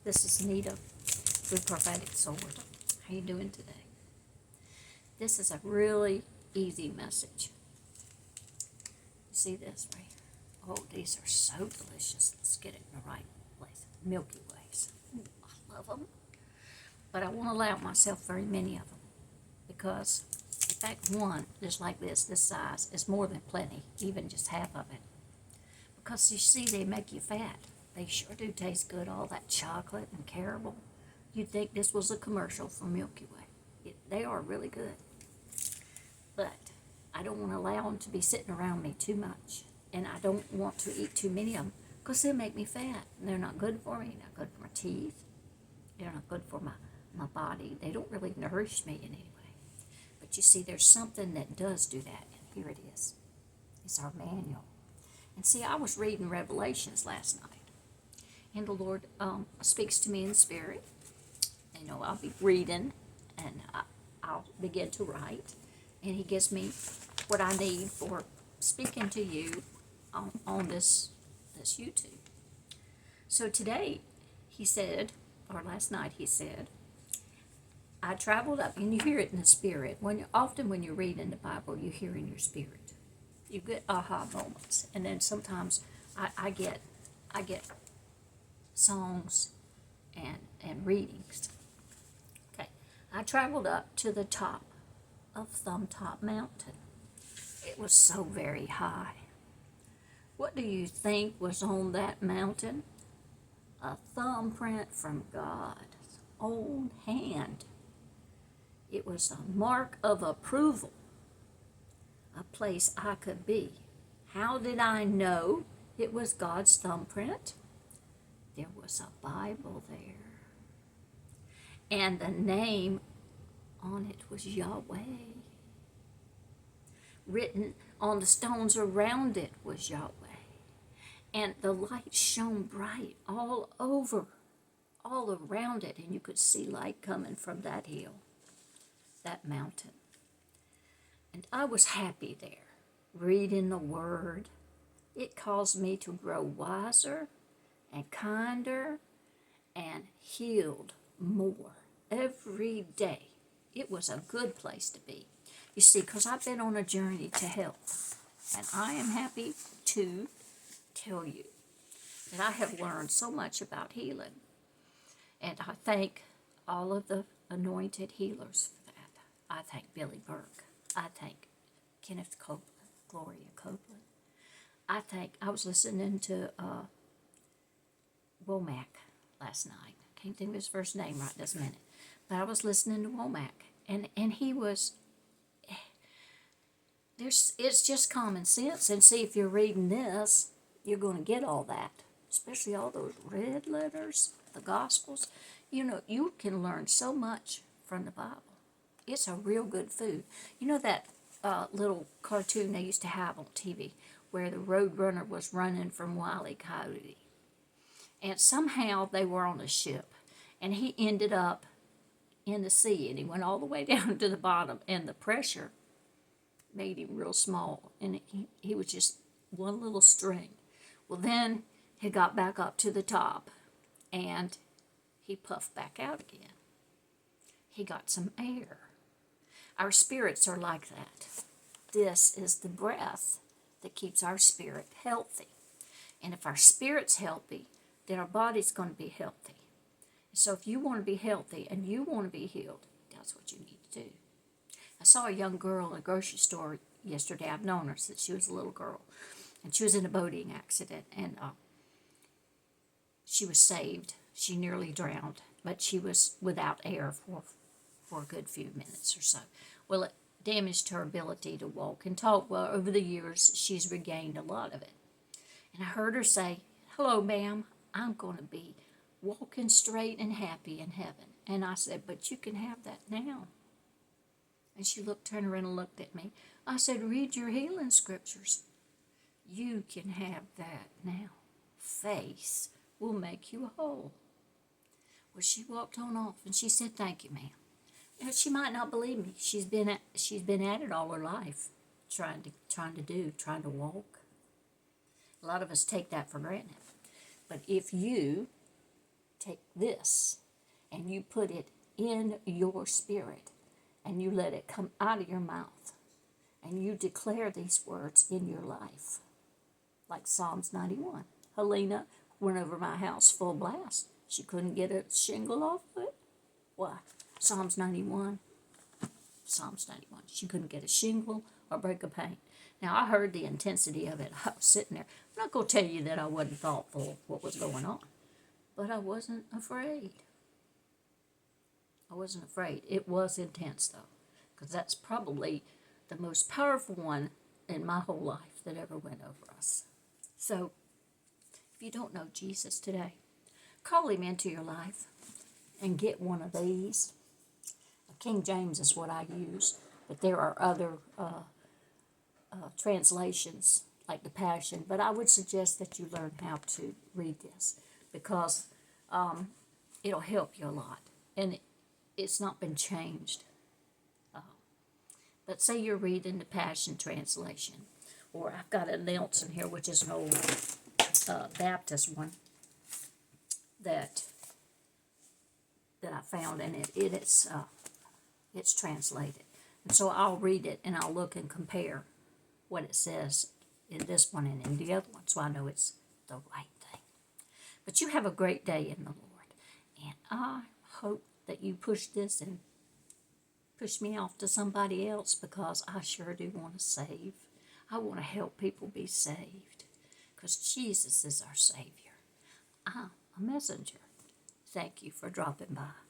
This is Nita with Prophetic Sword. How you doing today? This is a really easy message. You see this right here? Oh, these are so delicious. Let's get it in the right place. Milky Ways. Ooh, I love them. But I won't allow myself very many of them because, in fact, one just like this size, is more than plenty, even just half of it. Because you see, they make you fat. They sure do taste good, all that chocolate and caramel. You'd think this was a commercial for Milky Way. They are really good. But I don't want to allow them to be sitting around me too much. And I don't want to eat too many of them because they make me fat. And they're not good for me, not good for my teeth. They're not good for my body. They don't really nourish me in any way. But you see, there's something that does do that. And here it is. It's our manual. And see, I was reading Revelations last night. And the Lord speaks to me in the spirit. You know, I'll be reading and I'll begin to write. And He gives me what I need for speaking to you on this YouTube. So today, He said, or last night He said, I traveled up, and you hear it in the spirit. Often when you're reading the Bible, you hear in your spirit. You get aha moments. And then sometimes I get songs and readings. Okay, I traveled up to the top of Thumb Top Mountain. It was so very high. What do you think was on that mountain? A thumbprint from God's own hand. It was a mark of approval, a place I could be. How did I know it was God's thumbprint? There was a Bible there. And the name on it was Yahweh. Written on the stones around it was Yahweh. And the light shone bright all over, all around it. And you could see light coming from that hill, that mountain. And I was happy there, reading the Word. It caused me to grow wiser and kinder and healed more every day. It was a good place to be. You see, because I've been on a journey to health, and I am happy to tell you that I have learned so much about healing. And I thank all of the anointed healers for that. I thank Billy Burke. I thank Kenneth Copeland, Gloria Copeland. I was listening to Womack last night. Can't think of his first name right this minute. But I was listening to Womack. And he was, it's just common sense. And see, if you're reading this, you're going to get all that. Especially all those red letters, the Gospels. You know, you can learn so much from the Bible. It's a real good food. You know that little cartoon they used to have on TV where the Roadrunner was running from Wile E. Coyote? And somehow they were on a ship. And he ended up in the sea. And he went all the way down to the bottom. And the pressure made him real small. And he was just one little string. Well, then he got back up to the top. And he puffed back out again. He got some air. Our spirits are like that. This is the breath that keeps our spirit healthy. And if our spirit's healthy, then our body's going to be healthy. So if you want to be healthy and you want to be healed, that's what you need to do. I saw a young girl in a grocery store yesterday. I've known her since she was a little girl. And she was in a boating accident. And she was saved. She nearly drowned. But she was without air for a good few minutes or so. Well, it damaged her ability to walk and talk. Well, over the years, she's regained a lot of it. And I heard her say, "Hello, ma'am, I'm going to be walking straight and happy in heaven." And I said, "But you can have that now." And she turned around and looked at me. I said, "Read your healing scriptures. You can have that now. Faith will make you whole." Well, she walked on off, and she said, "Thank you, ma'am." You know, she might not believe me. She's been at it all her life, trying to walk. A lot of us take that for granted. But if you take this and you put it in your spirit and you let it come out of your mouth and you declare these words in your life. Like Psalms 91. Helena went over my house full blast. She couldn't get a shingle off of it. Why? Psalms 91. Psalms 91. She couldn't get a shingle or break a pane. Now, I heard the intensity of it. I was sitting there. I'm not going to tell you that I wasn't thoughtful of what was going on, but I wasn't afraid. I wasn't afraid. It was intense, though, because that's probably the most powerful one in my whole life that ever went over us. So, if you don't know Jesus today, call him into your life and get one of these. King James is what I use, but there are other translations like the Passion, but I would suggest that you learn how to read this because it'll help you a lot, and it's not been changed. But say you're reading the Passion Translation, or I've got a Nelson here, which is an old Baptist one that I found, and it's translated. And so I'll read it and I'll look and compare what it says in this one and in the other one, so I know it's the right thing. But you have a great day in the Lord, and I hope that you push this and push me off to somebody else, because I sure do want to save. I want to help people be saved, because Jesus is our Savior. I'm a messenger. Thank you for dropping by.